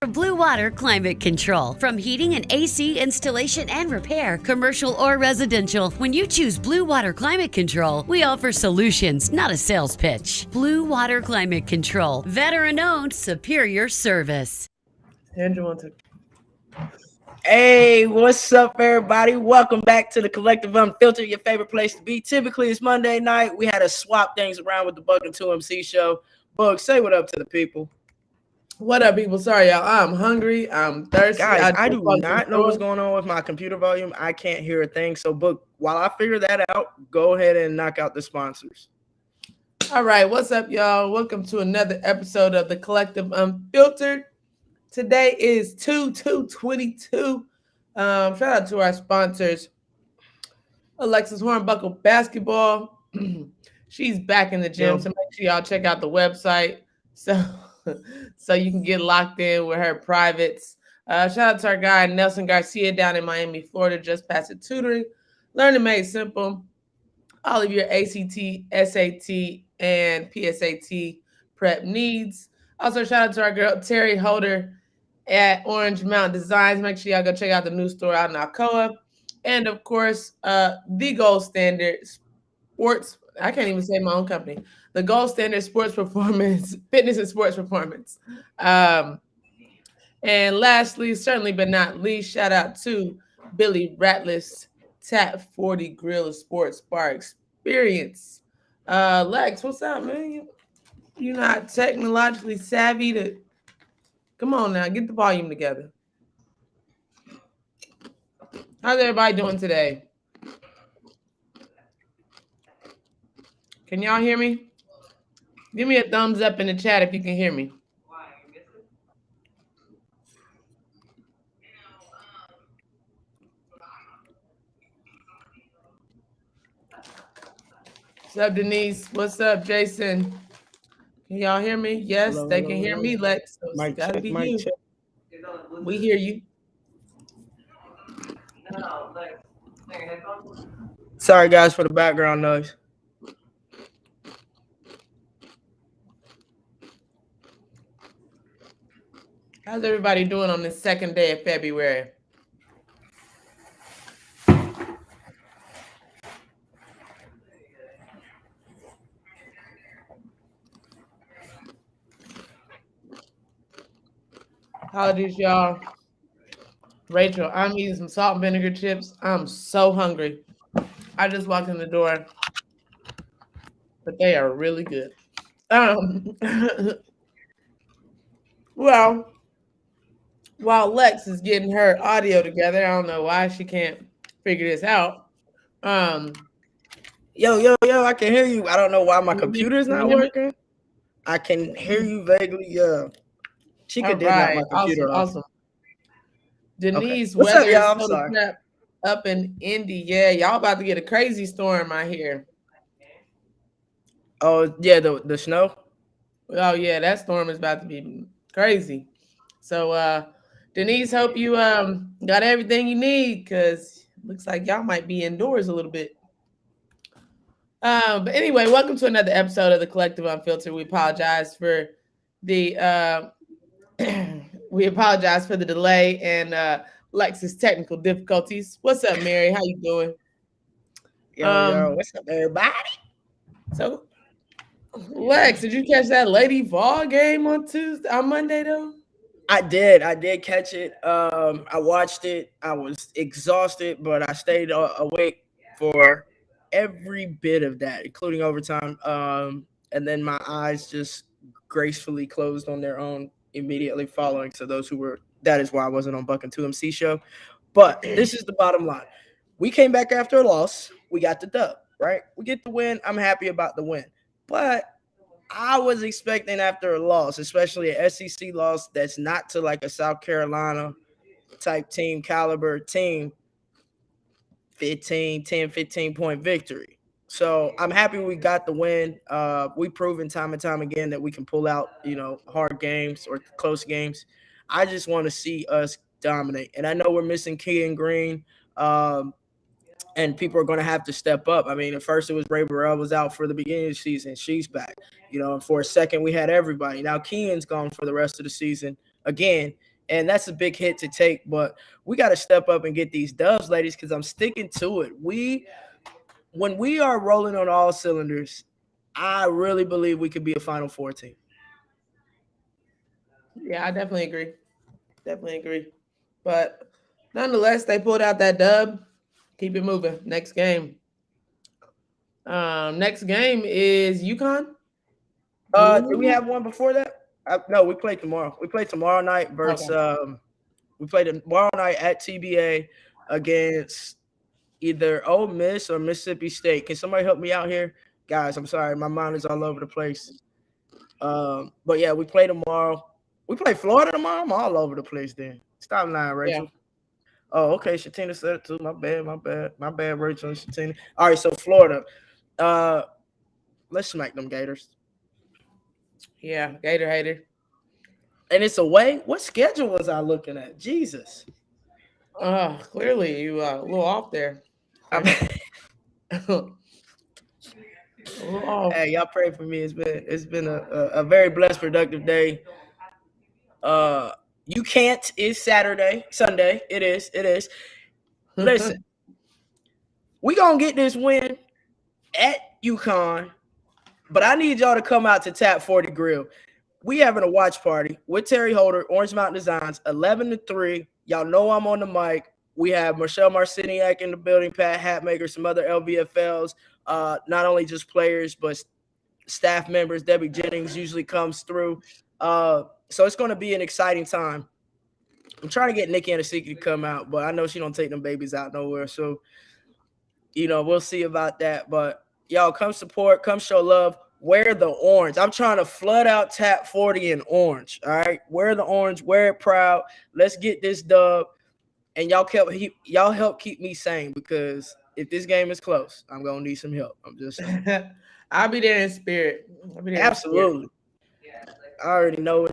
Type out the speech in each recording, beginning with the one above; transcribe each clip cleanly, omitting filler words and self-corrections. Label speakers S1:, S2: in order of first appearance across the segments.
S1: Blue Water Climate Control. From heating and AC installation and repair, commercial or residential, when you choose Blue Water Climate Control, we offer solutions, not a sales pitch. Blue Water Climate Control. Veteran-owned, superior service.
S2: Hey, what's up, everybody? Welcome back to the Collective Unfiltered, your favorite place to be. Typically, it's Monday night. We had to swap things around with the Bug and 2MC show. Bug, say what up to the people.
S3: What up, people? Sorry, y'all. I'm hungry. I'm thirsty.
S2: Guys, I do not know what's going on with my computer volume. I can't hear a thing. So, Bug, while I figure that out, go ahead and knock out the sponsors.
S3: All right, what's up, y'all? Welcome to another episode of the Collective Unfiltered. Today is 2/2/22. Shout out to our sponsors, Alexis Hornbuckle Basketball. She's back in the gym, so make sure y'all check out the website so you can get locked in with her privates. Shout out to our guy Nelson Garcia down in Miami, Florida, just past the tutoring. Learning made simple. All of your ACT, SAT, and PSAT prep needs. Also, shout out to our girl Terry Holder at Orange Mountain Designs. Make sure y'all go check out the new store out in Alcoa. And of course, the Gold Standard Sports. I can't even say my own company. The Gold Standard Sports Performance, Fitness and Sports Performance. And lastly, certainly but not least, shout out to Billy Ratliff's Tap 40 Grill Sports Bar Experience. Lex, what's up, man? You're not technologically savvy to... Come on now, get the volume together. How's everybody doing today? Can y'all hear me? Give me a thumbs up in the chat if you can hear me. What's up, Denise? What's up, Jason? Can y'all hear me? Yes, hello, they can hear me, Lex. So it's gotta be you. Check. We hear you.
S2: Sorry, guys, for the background noise.
S3: How's everybody doing on this second day of February? Apologies, y'all. Rachel, I'm eating some salt and vinegar chips. I'm so hungry. I just walked in the door, but they are really good. Well, while Lex is getting her audio together, I don't know why she can't figure this out.
S2: Yo, I can hear you. I don't know why my computer's not working. I can hear you vaguely. Chica did not my computer.
S3: Awesome. Denise, okay. Weather is so crap up in Indy. Yeah, y'all about to get a crazy storm out here.
S2: Oh, yeah, the snow?
S3: Oh, yeah, that storm is about to be crazy. So, Denise, hope you got everything you need, because looks like y'all might be indoors a little bit. But anyway, welcome to another episode of the Collective Unfiltered. We apologize for the delay and Lex's technical difficulties. What's up, Mary? How you doing?
S2: Yo, what's up, everybody?
S3: So, Lex, did you catch that Lady Vol game on Monday though?
S2: I did catch it. I watched it. I was exhausted, but I stayed awake for every bit of that, including overtime. And then my eyes just gracefully closed on their own immediately following. So that is why I wasn't on Buck and 2MC show. But this is the bottom line. We came back after a loss. We got the dub, right? We get the win. I'm happy about the win. But I was expecting after a loss, especially an SEC loss that's not to like a South Carolina type team caliber team, 10, 15 point victory. So I'm happy we got the win. We've proven time and time again that we can pull out, hard games or close games. I just want to see us dominate. And I know we're missing Keegan Green. And and people are going to have to step up. I mean, at first it was Ray Burrell was out for the beginning of the season. She's back, and for a second we had everybody. Now Kean's gone for the rest of the season again, and that's a big hit to take. But we got to step up and get these dubs, ladies, because I'm sticking to it. When we are rolling on all cylinders, I really believe we could be a Final Four team.
S3: Yeah, I definitely agree. But nonetheless, they pulled out that dub. Keep it moving. Next game. Next game is UConn.
S2: Do we have one before that? No, we play tomorrow. We play tomorrow night versus. Okay. We play tomorrow night at TBA against either Ole Miss or Mississippi State. Can somebody help me out here, guys? I'm sorry, my mind is all over the place. But yeah, we play tomorrow. We play Florida tomorrow. I'm all over the place. Then stop lying, Rachel. Yeah. Oh, okay. Shatina said it too. My bad, Rachel and Shatina. All right, so Florida. Let's smack them Gators.
S3: Yeah, Gator hater.
S2: And it's away. What schedule was I looking at? Jesus.
S3: Clearly you a little off there.
S2: Hey, y'all pray for me. It's been a very blessed, productive day. You can't is Sunday. It is. Listen, we gonna get this win at UConn, but I need y'all to come out to Tap 40 Grill. We having a watch party with Terry Holder, Orange Mountain Designs, 11-3. Y'all know I'm on the mic. We have Michelle Marciniak in the building, Pat Hatmaker, some other LVFLs, not only just players, but staff members. Debbie Jennings usually comes through. So it's going to be an exciting time. I'm trying to get Nikki Anasiki to come out, but I know she don't take them babies out nowhere. So, we'll see about that. But y'all come support, come show love. Wear the orange. I'm trying to flood out Tap 40 in orange. All right. Wear the orange, wear it proud. Let's get this dub. And y'all help keep me sane, because if this game is close, I'm going to need some help. I'm just saying.
S3: I'll be there in spirit.
S2: Absolutely. I already know it.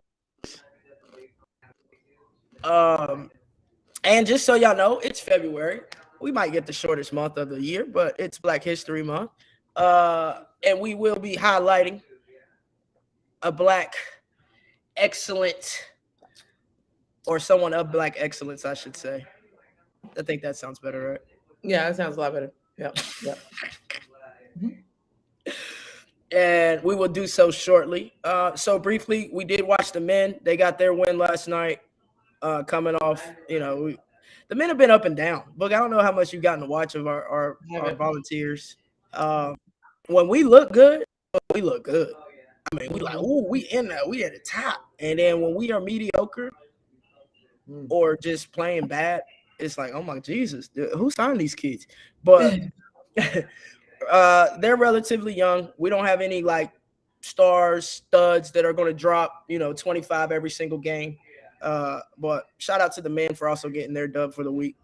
S2: And just so y'all know, it's February. We might get the shortest month of the year, but it's Black History Month. And we will be highlighting a Black excellent, or someone of Black excellence, I should say. I think that sounds better, right?
S3: Yeah, that sounds a lot better. Yep.
S2: And we will do so shortly. So briefly, we did watch the men. They got their win last night. Coming off, the men have been up and down. Look, I don't know how much you've gotten to watch of our volunteers. When we look good, we look good. I mean, we like, ooh, we in there, we at the top. And then when we are mediocre or just playing bad, it's like, oh my Jesus, who signed these kids? But they're relatively young. We don't have any like studs that are going to drop, 25 every single game. But shout out to the men for also getting their dub for the week.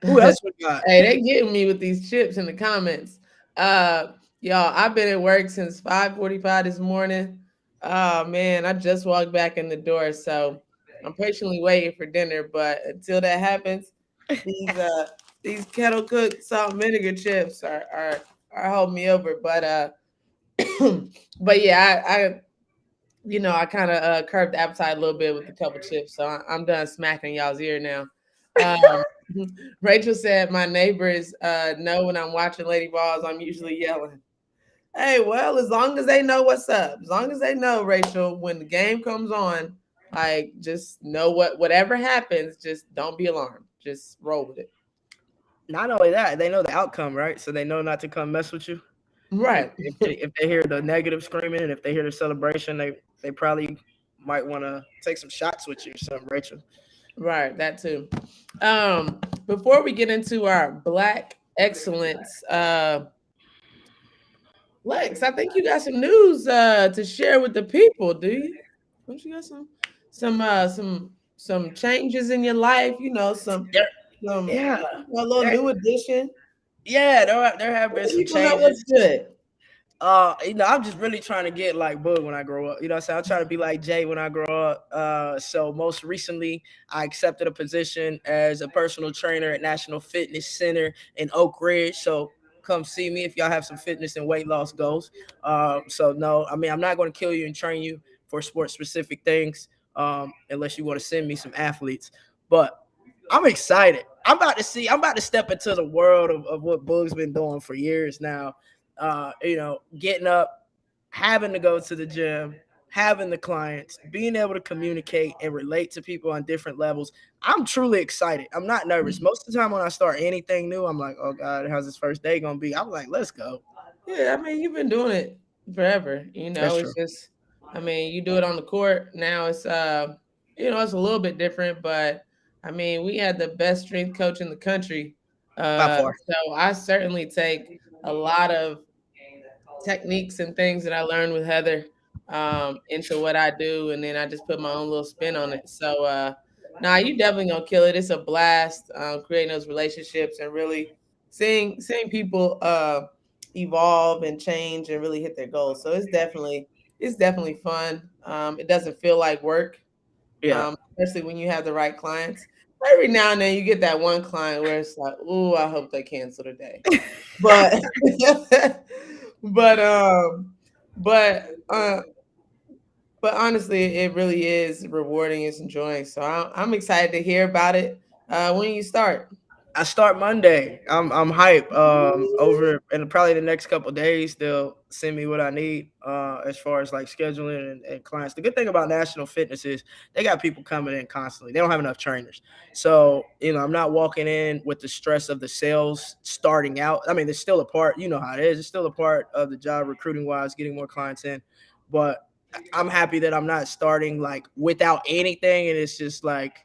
S2: Who else we got?
S3: Hey, they getting me with these chips in the comments. Y'all, I've been at work since 5:45 this morning. Oh man, I just walked back in the door, so I'm patiently waiting for dinner. But until that happens, these kettle cooked salt and vinegar chips are holding me over. But but yeah, I kind of curbed the appetite a little bit with a couple chips, so I'm done smacking y'all's ear now. Rachel said my neighbors know when I'm watching Lady Balls, I'm usually yelling. Hey, well, as long as they know what's up, as long as they know, Rachel, when the game comes on, like, just know whatever happens, just don't be alarmed. Just roll with it.
S2: Not only that, they know the outcome, right? So they know not to come mess with you.
S3: Right.
S2: If they hear the negative screaming and if they hear the celebration, they probably might want to take some shots with you or something, Rachel.
S3: Right, that too. Before we get into our Black excellence, Lex, I think you got some news to share with the people, do you? Don't you got some changes in your life? A little new addition.
S2: Yeah, there have been some changes.
S3: What's good?
S2: I'm just really trying to get like Boog when I grow up. You know what I'm saying? I'm trying to be like Jay when I grow up. So most recently I accepted a position as a personal trainer at National Fitness Center in Oak Ridge. So come see me if y'all have some fitness and weight loss goals. So no, I mean I'm not going to kill you and train you for sports specific things, unless you want to send me some athletes. But I'm excited. I'm about to step into the world of what Boog's been doing for years now. Getting up, having to go to the gym, having the clients, being able to communicate and relate to people on different levels. I'm truly excited. I'm not nervous. Most of the time when I start anything new, I'm like, oh God, how's this first day gonna be? I'm like, let's go.
S3: Yeah, I mean, you've been doing it forever.
S2: That's
S3: It's
S2: true.
S3: just, I mean, you do it on the court. Now it's a little bit different, but I mean, we had the best strength coach in the country.
S2: By far.
S3: So I certainly take a lot of techniques and things that I learned with Heather into what I do, and then I just put my own little spin on it. So, you definitely gonna kill it. It's a blast creating those relationships and really seeing people evolve and change and really hit their goals. So it's definitely fun. It doesn't feel like work,
S2: Yeah.
S3: especially when you have the right clients. Every now and then you get that one client where it's like, "Ooh, I hope they cancel today," but but but uh but honestly, it really is rewarding. It's enjoying. So I'm excited to hear about it. When you start.
S2: I start Monday. I'm hype. Over and probably the next couple of days they'll send me what I need as far as like scheduling and clients. The good thing about National Fitness is they got people coming in constantly. They don't have enough trainers, so I'm not walking in with the stress of the sales starting out. I mean, there's still a part. You know how it is. It's still a part of the job recruiting wise, getting more clients in, but I'm happy that I'm not starting like without anything, and it's just like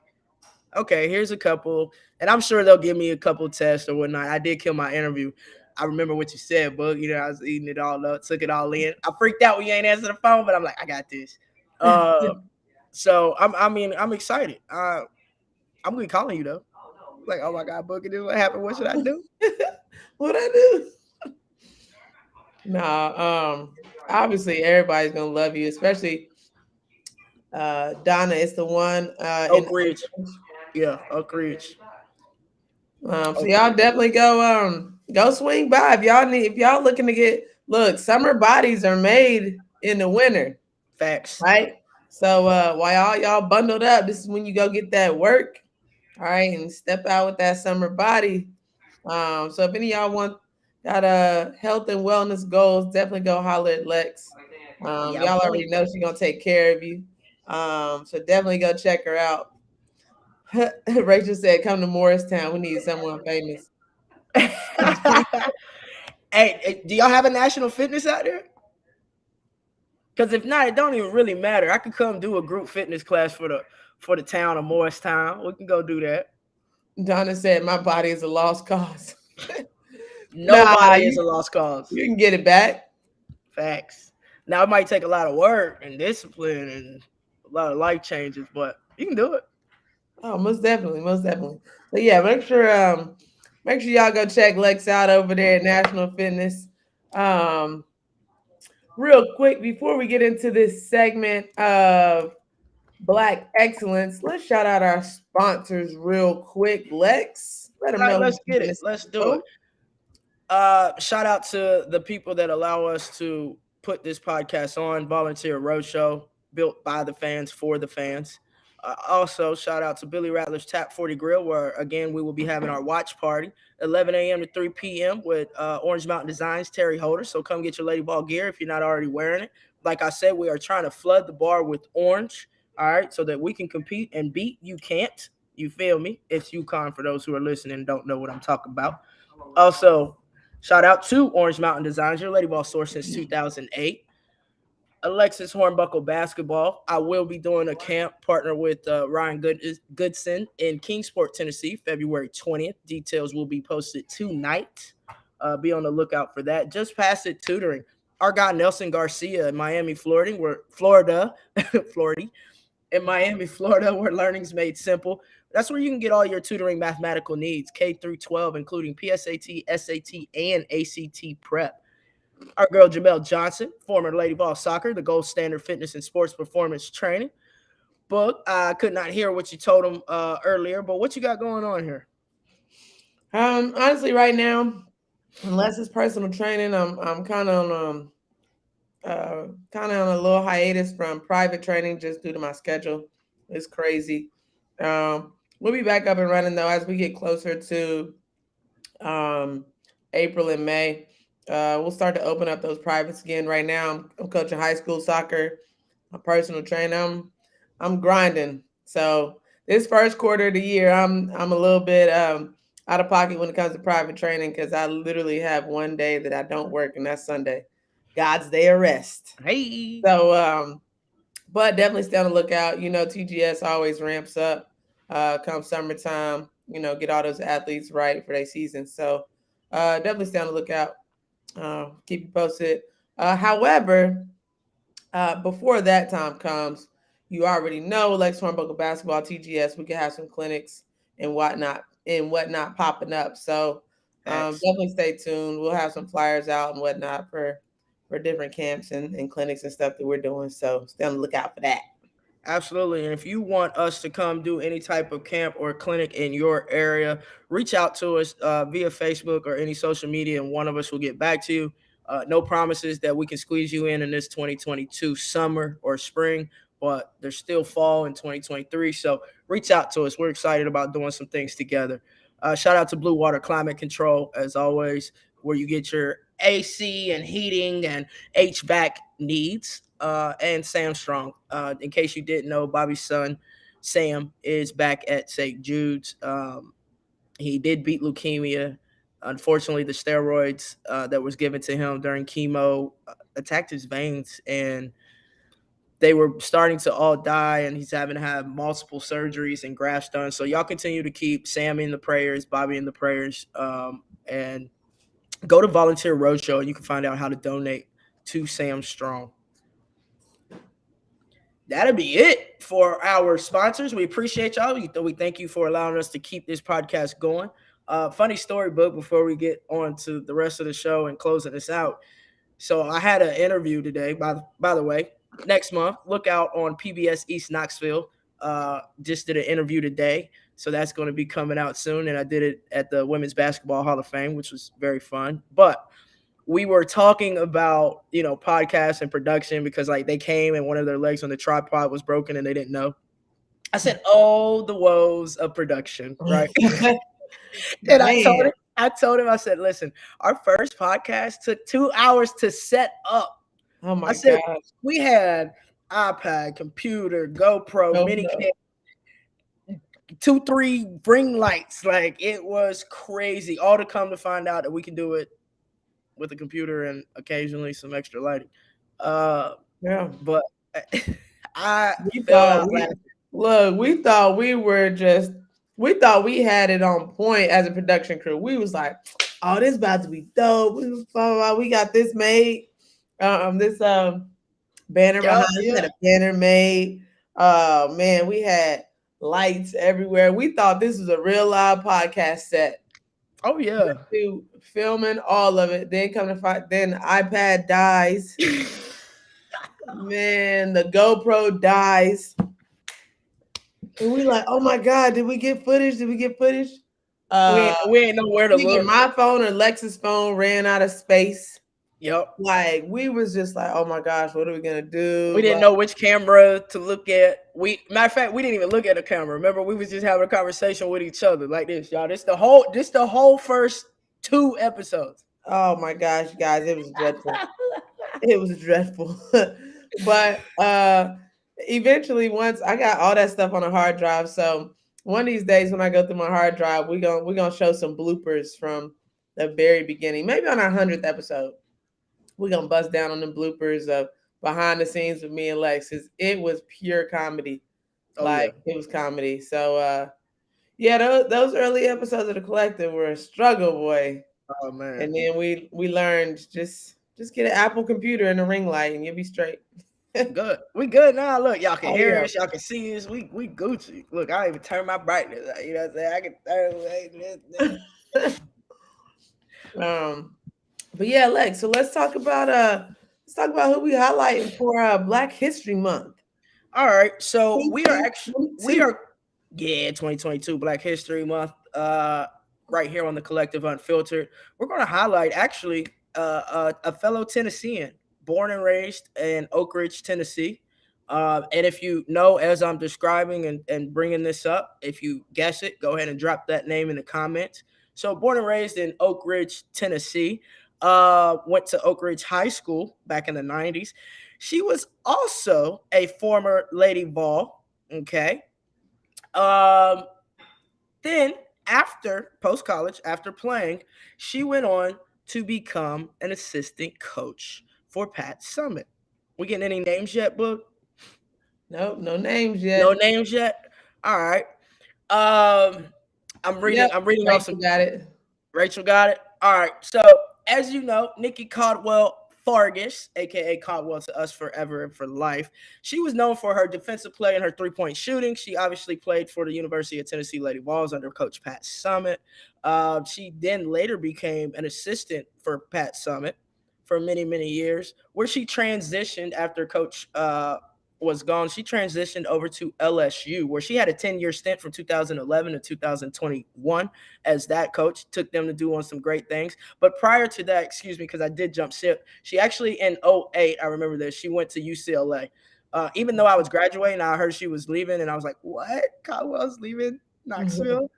S2: okay, here's a couple, and I'm sure they'll give me a couple tests or whatnot. I did kill my interview. I remember what you said, Bug. I was eating it all up, took it all in. I freaked out when you ain't answer the phone, but I'm like, I got this. So I'm excited. I'm gonna be calling you though. Like, oh my God, Bug, this what happened? What should I do?
S3: What I do? Obviously everybody's gonna love you, especially Donna is the one in
S2: Oak Ridge. Yeah, Oak Ridge.
S3: so
S2: Oak
S3: y'all
S2: Ridge.
S3: definitely go swing by if y'all looking to summer bodies are made in the winter,
S2: Facts.
S3: right? So while y'all bundled up, this is when you go get that work, all right, and step out with that summer body. So if any of y'all got health and wellness goals, definitely go holler at Lex.
S2: Yeah,
S3: Y'all
S2: buddy.
S3: already know she's gonna take care of you. So definitely go check her out. Rachel said, "Come to Morristown. We need someone famous."
S2: Hey, do y'all have a national fitness out there? Because if not, it don't even really matter. I could come do a group fitness class for the town of Morristown. We can go do that.
S3: Donna said, "My body is a lost cause." Nah,
S2: Nobody is a lost cause.
S3: you can get it back.
S2: Facts. Now it might take a lot of work and discipline and a lot of life changes, but you can do it.
S3: Oh, most definitely, most definitely. So yeah, make sure y'all go check Lex out over there at National Fitness. Um, Real quick before we get into this segment of Black Excellence, let's shout out our sponsors real quick. Lex, let them
S2: All right,
S3: know who
S2: let's
S3: you've
S2: get
S3: been
S2: it.
S3: listening
S2: Let's do it.
S3: to.
S2: Shout out to the people that allow us to put this podcast on. Volunteer Roadshow, built by the fans for the fans. Also, shout out to Billy Rattler's Tap 40 Grill, where again we will be having our watch party 11 a.m. to 3 p.m. with Orange Mountain Designs Terry Holder. So come get your Lady Ball gear if you're not already wearing it. Like I said, we are trying to flood the bar with orange, all right, so that we can compete and beat You Can't. You feel me? It's UConn for those who are listening and don't know what I'm talking about. Also, shout out to Orange Mountain Designs, your Lady Ball store since 2008. Alexis Hornbuckle basketball. I will be doing a camp partner with Ryan Goodson in Kingsport, Tennessee, February 20th. Details will be posted tonight. Be on the lookout for that. Just past it tutoring. Our guy Nelson Garcia in Miami, Florida, Florida, in Miami, Florida, where learning's made simple. That's where you can get all your tutoring mathematical needs, K through 12, including PSAT, SAT, and ACT prep. Our girl Jaimel Johnson, former Lady Ball Soccer, the gold standard fitness and sports performance training. Book, I could not hear what you told him earlier, but what you got going on here?
S3: Honestly, right now, unless it's personal training, I'm kind of on a little hiatus from private training just due to my schedule. It's crazy. We'll be back up and running though as we get closer to um, April and May. We'll start to open up those privates again. Right now, I'm coaching high school soccer, a personal trainer. I'm grinding. So this first quarter of the year, I'm a little bit out of pocket when it comes to private training because I literally have one day that I don't work, and that's Sunday, God's day of rest.
S2: Hey.
S3: So, but definitely stay on the lookout. TGS always ramps up come summertime. Get all those athletes right for their season. So definitely stay on the lookout. Keep you posted. However, before that time comes, you already know Alexis Hornbuckle basketball TGS. We can have some clinics and whatnot popping up. So definitely stay tuned. We'll have some flyers out and whatnot for different camps and clinics and stuff that we're doing. So stay on the lookout for that.
S2: Absolutely. And if you want us to come do any type of camp or clinic in your area, reach out to us via Facebook or any social media, and one of us will get back to you. No promises that we can squeeze you in this 2022 summer or spring, but there's still fall in 2023. So reach out to us. We're excited about doing some things together. Shout out to Blue Water Climate Control, as always, where you get your AC and heating and HVAC needs. And Sam Strong. In case you didn't know, Bobby's son, Sam, is back at St. Jude's. He did beat leukemia. Unfortunately, the steroids that was given to him during chemo attacked his veins, and they were starting to all die, and he's having to have multiple surgeries and grafts done. So y'all continue to keep Sam in the prayers, Bobby in the prayers, and go to Volunteer Roadshow, and you can find out how to donate to Sam Strong. That'll be it for our sponsors. We appreciate y'all. We thank you for allowing us to keep this podcast going. Funny story, Book, before we get on to the rest of the show and closing this out. So I had an interview today, by the way, next month. Look out on PBS East Knoxville. Just did an interview today. So that's going to be coming out soon. And I did it at the Women's Basketball Hall of Fame, which was very fun. But we were talking about, podcasts and production because they came and one of their legs on the tripod was broken and they didn't know. I said, oh, the woes of production, right? And I told him, I said, listen, our first podcast took 2 hours to set up.
S3: Oh my gosh.
S2: We had iPad, computer, GoPro, mini cam, 2-3 ring lights. It was crazy. All to come to find out that we can do it with a computer and occasionally some extra lighting. But
S3: we thought we had it on point as a production crew. We was like, oh, this about to be dope. We got this made. This banner behind us. We had a banner made. Man, we had lights everywhere. We thought this was a real live podcast set.
S2: Oh yeah,
S3: filming all of it. Then come to find, then iPad dies. Man, the GoPro dies, and we like, oh my god, did we get footage? We ain't know where to look. My phone or Lex's phone ran out of space.
S2: Yep.
S3: We was just like, oh my gosh, what are we gonna do?
S2: We didn't know which camera to look at. Matter of fact, we didn't even look at the camera. Remember, we was just having a conversation with each other like this, y'all. This the whole first 2 episodes.
S3: Oh my gosh, guys, it was dreadful. It was dreadful. But eventually, once I got all that stuff on a hard drive, so one of these days when I go through my hard drive, we're gonna show some bloopers from the very beginning. Maybe on our 100th episode. We're going to bust down on the bloopers of behind the scenes with me and Lex. It was pure comedy. It was comedy. So, those early episodes of The Collective were a struggle, boy.
S2: Oh, man.
S3: And then we learned just get an Apple computer and a ring light and you'll be straight.
S2: Good. We good now. Look, y'all can hear us. Y'all can see us. We Gucci. Look, I even turn my brightness. You know what I'm saying? I can turn.
S3: But yeah, Lex. So let's talk about who we highlighting for Black History Month.
S2: All right, so we
S3: 2022.
S2: are, yeah, 2022 Black History Month. Right here on the Collective Unfiltered, we're going to highlight actually a fellow Tennessean, born and raised in Oak Ridge, Tennessee. And if you know, as I'm describing and bringing this up, if you guess it, go ahead and drop that name in the comments. So, born and raised in Oak Ridge, Tennessee, went to Oak Ridge High School back in the 90s. She was also a former Lady Ball. Okay. Um, then after post college, after playing, she went on to become an assistant coach for Pat Summit. We getting any names yet, Book?
S3: Nope, no names
S2: No
S3: yet.
S2: names yet. All right. Um, I'm reading.
S3: Yep,
S2: I'm reading off
S3: Rachel
S2: some.
S3: got it.
S2: Rachel got it. All right. So as you know, Nikki Caldwell Fargus, aka Caldwell to us forever and for life. She was known for her defensive play and her three-point shooting. She obviously played for the University of Tennessee Lady Vols under Coach Pat Summit. She then later became an assistant for Pat Summit for many, many years, where she transitioned after Coach was gone. She transitioned over to LSU, where she had a 10-year stint from 2011 to 2021 as that coach, took them to do on some great things. But prior to that, excuse me, because I did jump ship, she actually in '08, I remember this, she went to UCLA. Even though I was graduating, I heard she was leaving, and I was like, what? Caldwell's leaving Knoxville?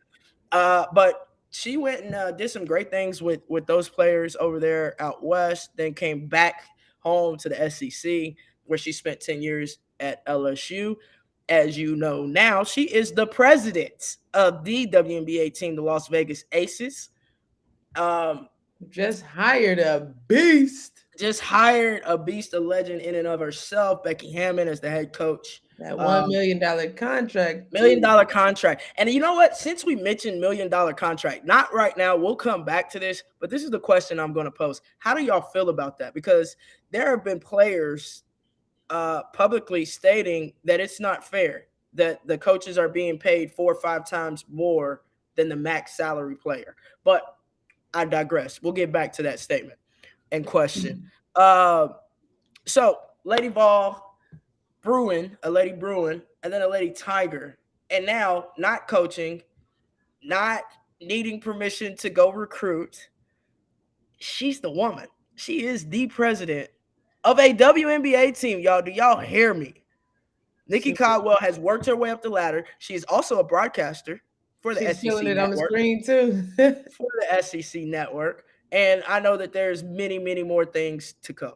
S2: But she went and did some great things with those players over there out west, then came back home to the SEC, where she spent 10 years at LSU. As you know now, she is the president of the WNBA team, the Las Vegas Aces. Um,
S3: Just hired a beast.
S2: just hired a beast, a legend in and of herself, Becky Hammond as the head coach.
S3: That $1 million contract
S2: Million
S3: too.
S2: dollar contract. And you know what? Since we mentioned $1 million contract, not right now, we'll come back to this, but this is the question I'm going to pose. How do y'all feel about that? Because there have been players publicly stating that it's not fair that the coaches are being paid 4 or 5 times more than the max salary player. But I digress. We'll get back to that statement and question. Uh, so, Lady Ball, Bruin, a Lady Bruin, and then a Lady Tiger. And now, not coaching, not needing permission to go recruit. She's the woman. She is the president of a WNBA team, y'all. Do y'all hear me? Nikki Caldwell has worked her way up the ladder. She is also a broadcaster for the
S3: She's
S2: SEC
S3: killing it on the
S2: network.
S3: screen too.
S2: For the SEC network. And I know that there's many, many more things to come.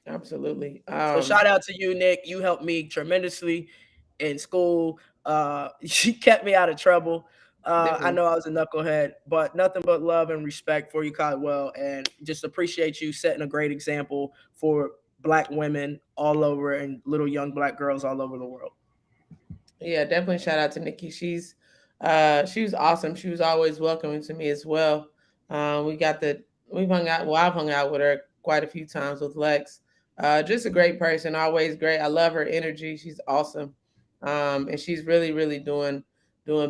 S3: Absolutely.
S2: So shout out to you, Nick. You helped me tremendously in school. She kept me out of trouble. I know I was a knucklehead, but nothing but love and respect for you, Caldwell, and just appreciate you setting a great example for Black women all over and little young Black girls all over the world.
S3: Yeah, definitely shout out to Nikki. She was awesome. She was always welcoming to me as well. We've hung out. Well, I've hung out with her quite a few times with Lex. Just a great person, always great. I love her energy. She's awesome, and she's really, really doing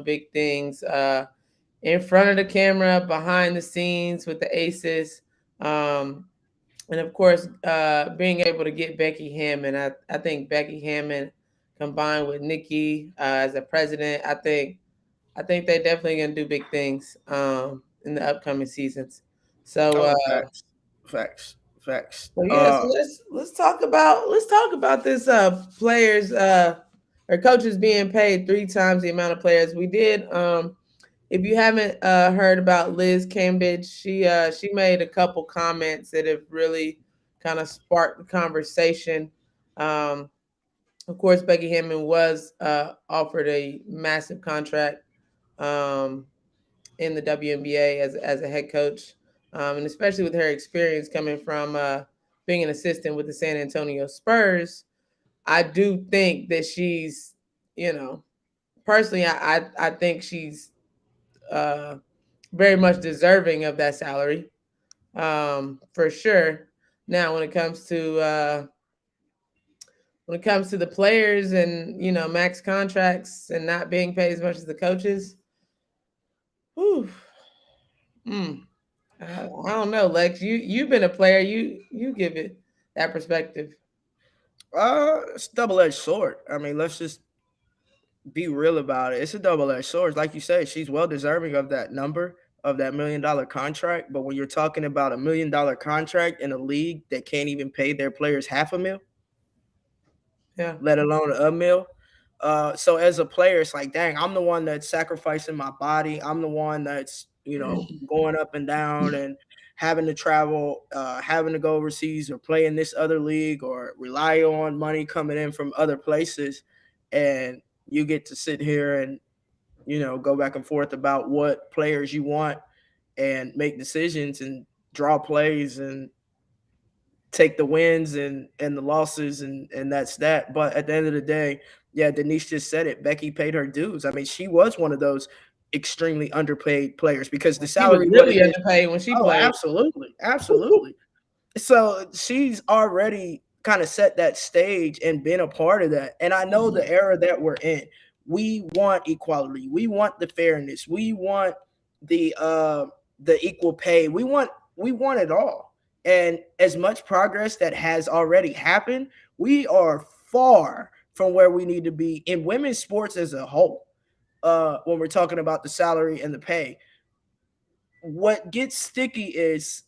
S3: big things in front of the camera, behind the scenes with the Aces, and of course, being able to get Becky Hammond. I think Becky Hammond combined with Nikki as a president, I think they're definitely gonna do big things in the upcoming seasons. So,
S2: Facts.
S3: so yeah, so let's talk about this players or coaches being paid 3 times the amount of players. We did. If you haven't heard about Liz Cambridge, she made a couple comments that have really kind of sparked the conversation. Um, of course, Becky Hammond was offered a massive contract um, in the WNBA as a head coach, and especially with her experience coming from being an assistant with the San Antonio Spurs, I do think that she's, personally, I think she's uh, very much deserving of that salary, for sure. Now, when it comes to the players and max contracts and not being paid as much as the coaches, whew, mm, I don't know, Lex. You've been a player. You give it that perspective.
S2: It's a double-edged sword. I mean, let's just be real about it. It's a double-edged sword. Like you said, she's well deserving of that number, of that $1 million contract. But when you're talking about $1 million contract in a league that can't even pay their players half a mil,
S3: Yeah.
S2: let alone a mil. So as a player, it's like, dang, I'm the one that's sacrificing my body. I'm the one that's, going up and down and having to travel, having to go overseas or play in this other league or rely on money coming in from other places. And you get to sit here and, go back and forth about what players you want and make decisions and draw plays and take the wins and the losses and that's that. But at the end of the day, yeah, Denise just said it. Becky paid her dues. I mean, she was one of those extremely underpaid players because the
S3: She was
S2: salary what it
S3: really
S2: is.
S3: underpaid when she
S2: Oh,
S3: played.
S2: absolutely. Absolutely. So she's already kind of set that stage and been a part of that. And I know the era that we're in. We want equality. We want the fairness. We want the equal pay. We want it all. And as much progress that has already happened, we are far from where we need to be in women's sports as a whole. When we're talking about the salary and the pay, what gets sticky is,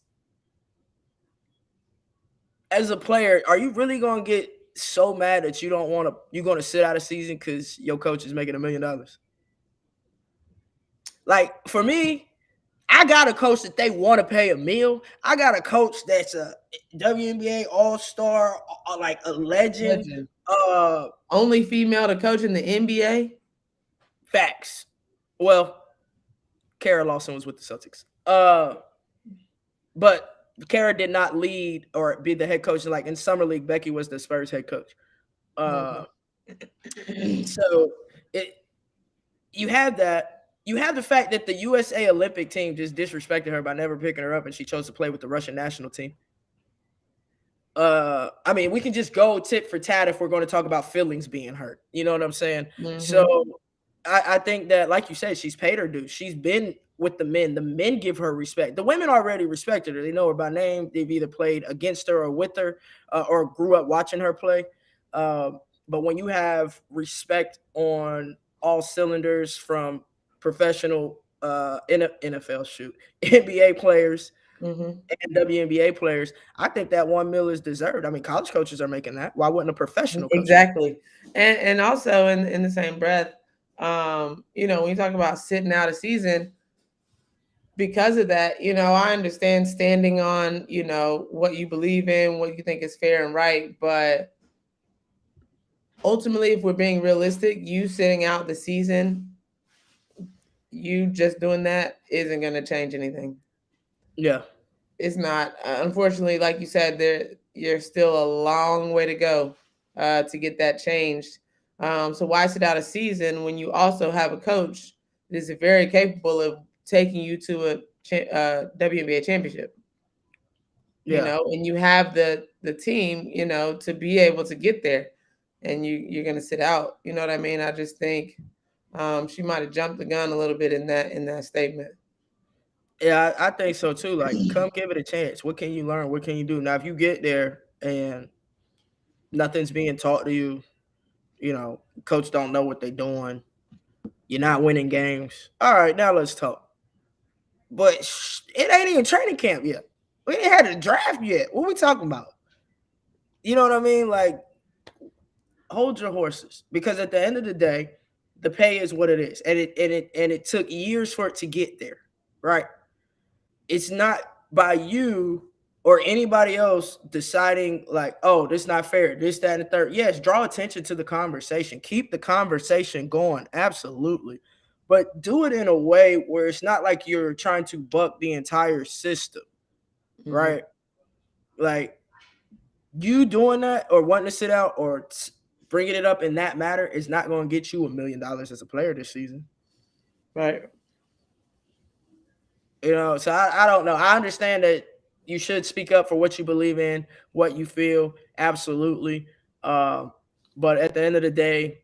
S2: as a player, are you really gonna get so mad that you're gonna sit out a season because your coach is making $1 million? Like for me, I got a coach that they want to pay a meal. I got a coach that's a WNBA All Star, like a legend.
S3: Legend.
S2: Uh,
S3: Only female to coach in the NBA.
S2: Facts. Well, Kara Lawson was with the Celtics. But Kara did not lead or be the head coach. Like in summer league, Becky was the Spurs head coach. So it you have that. You have the fact that the USA Olympic team just disrespected her by never picking her up, and she chose to play with the Russian national team. I mean, we can just go tit for tat if we're going to talk about feelings being hurt. You know what I'm saying? So I think that, like you said, she's paid her due. She's been with the men. The men give her respect. The women already respected her. They know her by name. They've either played against her or with her, or grew up watching her play. But when you have respect on all cylinders from professional NFL NBA players and WNBA players, I think that 1 mil is deserved. I mean, college coaches are making that. Why wouldn't a professional coach?
S3: Exactly. And also in the same breath, when you talk about sitting out a season, because of that, I understand standing on, what you believe in, what you think is fair and right. But ultimately, if we're being realistic, you sitting out the season, you just doing that isn't going to change anything.
S2: Yeah.
S3: It's not. Unfortunately, like you said, you're still a long way to go to get that changed. So why sit out a season when you also have a coach that is very capable of taking you to a WNBA championship?
S2: Yeah.
S3: And you have the team, to be able to get there, and you're going to sit out. You know what I mean? I just think she might have jumped the gun a little bit in that statement.
S2: Yeah, I think so too. Like, come give it a chance. What can you learn? What can you do? Now, if you get there and nothing's being taught to you, coach don't know what they're doing. You're not winning games. All right, now let's talk. But it ain't even training camp yet. We ain't had a draft yet. What we talking about? You know what I mean? Like, hold your horses, because at the end of the day, the pay is what it is, and it took years for it to get there, right? It's not by you or anybody else deciding like, oh, this is not fair, this, that, and the third. Yes, draw attention to the conversation. Keep the conversation going. Absolutely. But do it in a way where it's not like you're trying to buck the entire system, right? Like, you doing that or wanting to sit out or bringing it up in that matter is not going to get you $1 million as a player this season.
S3: Right.
S2: So I don't know. I understand that you should speak up for what you believe in, what you feel, absolutely. But at the end of the day,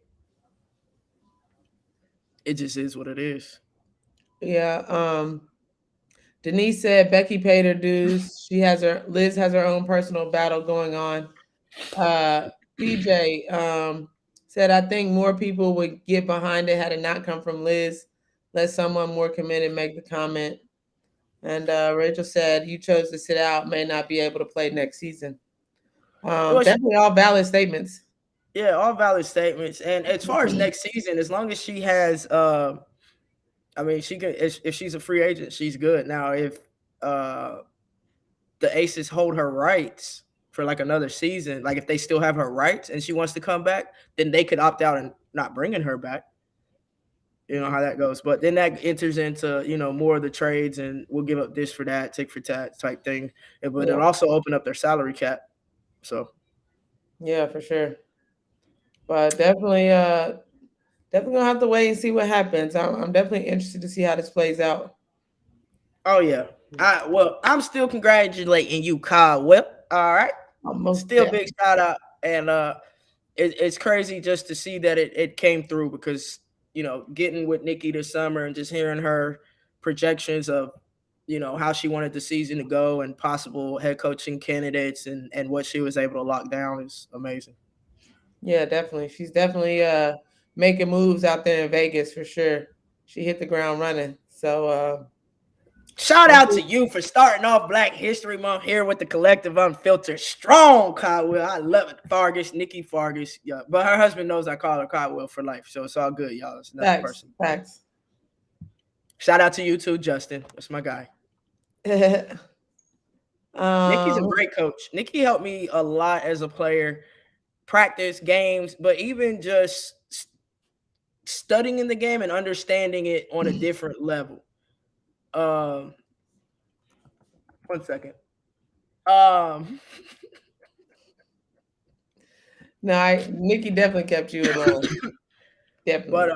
S2: it just is what it is.
S3: Yeah. Denise said Becky paid her dues. Liz has her own personal battle going on. PJ said, I think more people would get behind it had it not come from Liz. Let someone more committed make the comment. And Rachel said, you chose to sit out, may not be able to play next season.
S2: Well,
S3: Definitely all valid statements.
S2: yeah, all valid statements. And as far as next season, as long as she has, I mean, she can. If she's a free agent, she's good. Now, if uh, the Aces hold her rights for like another season, like if they still have her rights and she wants to come back, then they could opt out and not bringing her back. You know how that goes. But then that enters into, more of the trades and we'll give up this for that, tick for tat type thing. But it'll also open up their salary cap. So
S3: yeah, for sure. But definitely gonna have to wait and see what happens. I'm definitely interested to see how this plays out.
S2: oh yeah. I'm still congratulating you, Kyle Whip. All right. Still big shout out. And it's crazy just to see that it came through because, getting with Nikki this summer and just hearing her projections of, how she wanted the season to go and possible head coaching candidates and what she was able to lock down is amazing.
S3: Yeah, definitely. She's definitely making moves out there in Vegas for sure. She hit the ground running. So
S2: shout out to you for starting off Black History Month here with the Collective Unfiltered. Strong, Caldwell. I love it. Fargus, Nikki Fargus. Yeah, but her husband knows I call her Caldwell for life, so it's all good, y'all. It's another person.
S3: Facts.
S2: Shout out to you too, Justin. That's my guy. Nikki's a great coach. Nikki helped me a lot as a player, practice games, but even just studying in the game and understanding it on a different level. 1 second.
S3: No, Nikki definitely kept you in line. Definitely.
S2: But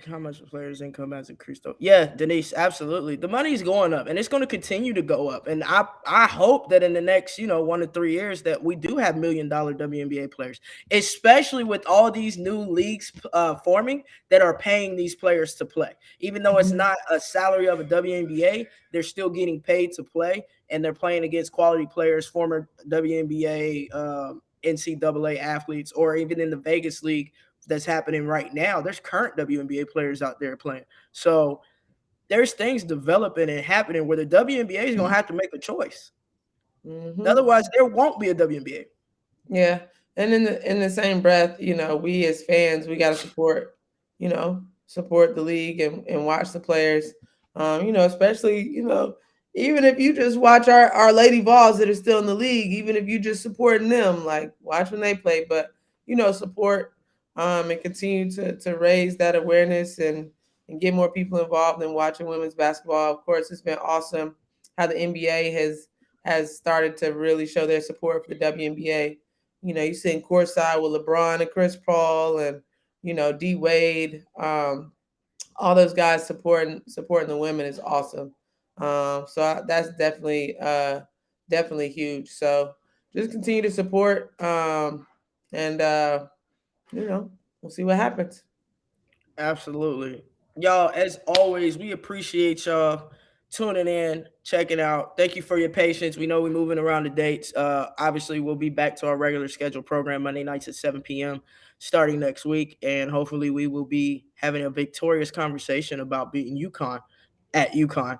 S2: how much players' income has increased? Yeah, Denise, absolutely. The money's going up, and it's going to continue to go up. And I hope that in the next 1 to 3 years that we do have $1 million WNBA players, especially with all these new leagues forming that are paying these players to play. Even though it's not a salary of a WNBA, they're still getting paid to play, and they're playing against quality players, former WNBA, NCAA athletes, or even in the Vegas League that's happening right now. There's current WNBA players out there playing. So there's things developing and happening where the WNBA is going to have to make a choice. Otherwise, there won't be a WNBA.
S3: Yeah. And in the same breath, we as fans, we got to support the league and watch the players. Especially, even if you just watch our Lady Vols that are still in the league, even if you just supporting them, like watch when they play, but, support and continue to raise that awareness and get more people involved in watching women's basketball. Of course, it's been awesome how the NBA has started to really show their support for the WNBA. You sitting courtside with LeBron and Chris Paul and, D Wade, all those guys supporting the women is awesome. So that's definitely huge. So just continue to support and we'll see what happens.
S2: Absolutely. Y'all, as always, we appreciate y'all tuning in, checking out. Thank you for your patience. We know we're moving around the dates. Obviously, we'll be back to our regular scheduled program Monday nights at 7 p.m. starting next week. And hopefully we will be having a victorious conversation about beating UConn at UConn.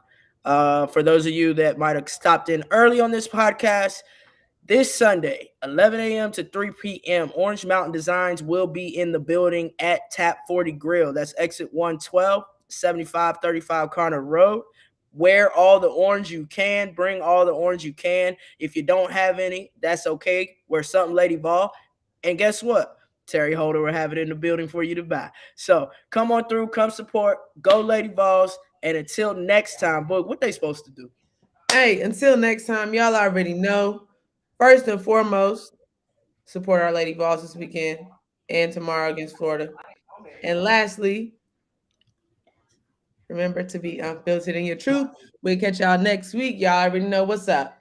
S2: For those of you that might have stopped in early on this podcast, this Sunday, 11 a.m. to 3 p.m., Orange Mountain Designs will be in the building at Tap 40 Grill. That's exit 112, 7535 Connor Road. Wear all the orange you can. Bring all the orange you can. If you don't have any, that's okay. Wear something Lady Vol. And guess what? Terry Holder will have it in the building for you to buy. So come on through, come support, go Lady Vols. And until next time, Book, what they supposed to do?
S3: Hey, until next time, y'all already know. First and foremost, support our Lady Vols this weekend and tomorrow against Florida. And lastly, remember to be unfiltered in your truth. We'll catch y'all next week. Y'all already know what's up.